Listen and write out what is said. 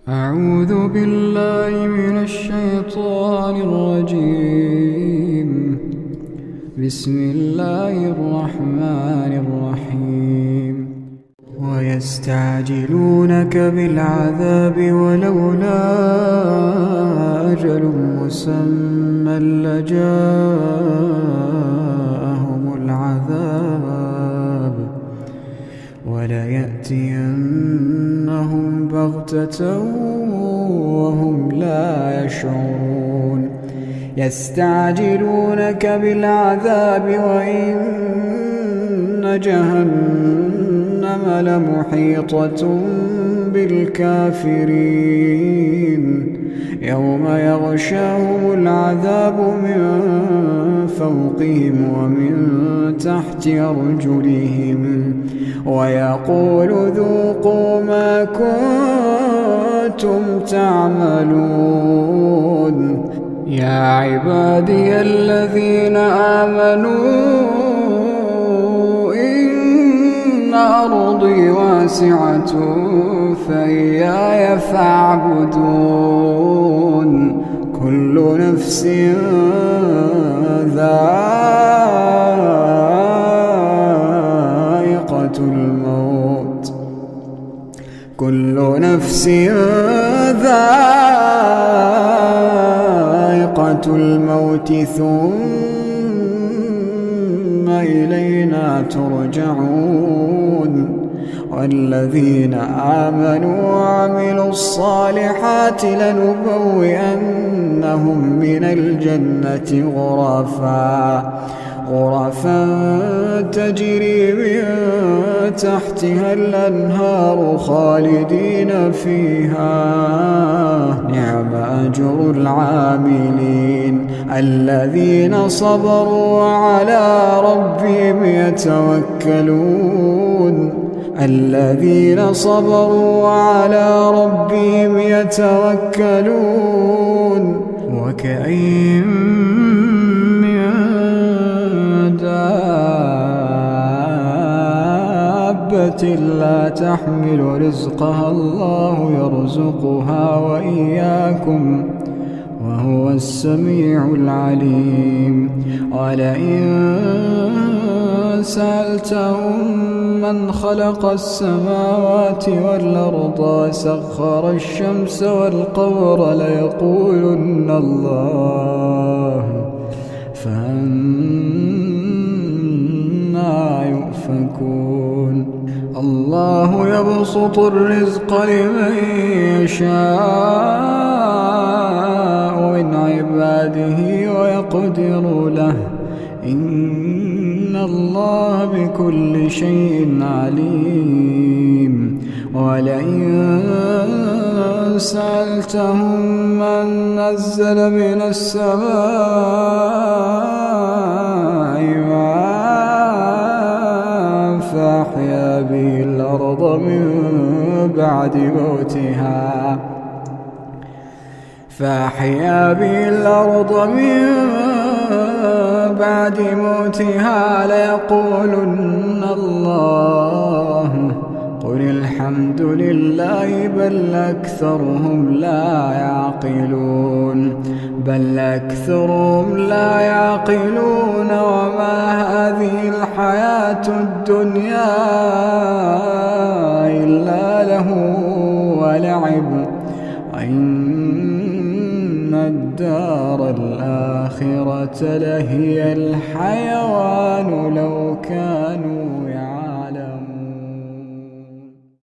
أعوذ بالله من الشيطان الرجيم. بسم الله الرحمن الرحيم. ويستعجلونك بالعذاب ولولا أجل مسمى لجاءهم العذاب وليأتينهم بغتة وهم لا يشعرون. يستعجلونك بالعذاب وإن جهنم لمحيطة بالكافرين. يوم يغشاهم العذاب من فوقهم ومن تحت أرجلهم ويقول ذوقوا ما كنتم تعملون. يا عبادي الذين آمنوا إن أرضي واسعة فإياي فاعبدون. كل نفس ذائقة الموت. كل نفس ذائقة الموت ثم إلينا ترجعون. والذين آمنوا وعملوا الصالحات لنبوئنهم من الجنة غرفا تجري من تحتها الأنهار خالدين فيها. نعم أجر العاملين الذين صبروا وعلى ربهم يتوكلون. الذين صبروا وعلى ربهم يتوكلون. وكأين من دابة لا تحمل رزقها الله يرزقها وإياكم وهو السميع العليم. ولئن سألتهم من خلق السماوات والأرض وسخر الشمس والقمر ليقولن الله فأنى يؤفكون. الله يبسط الرزق لمن يشاء من عباده ويقدر له إن الله بكل شيء عليم. ولئن سألتهم من نزل من السماء ماء فأحيا به الأرض من بعد موتها ليقولن الله. قل الحمد لله بل أكثرهم لا يعقلون. وما هذه الحياة الدنيا إلا له ولعب وإن الدار الآخرة لهي الحيوان لو كانوا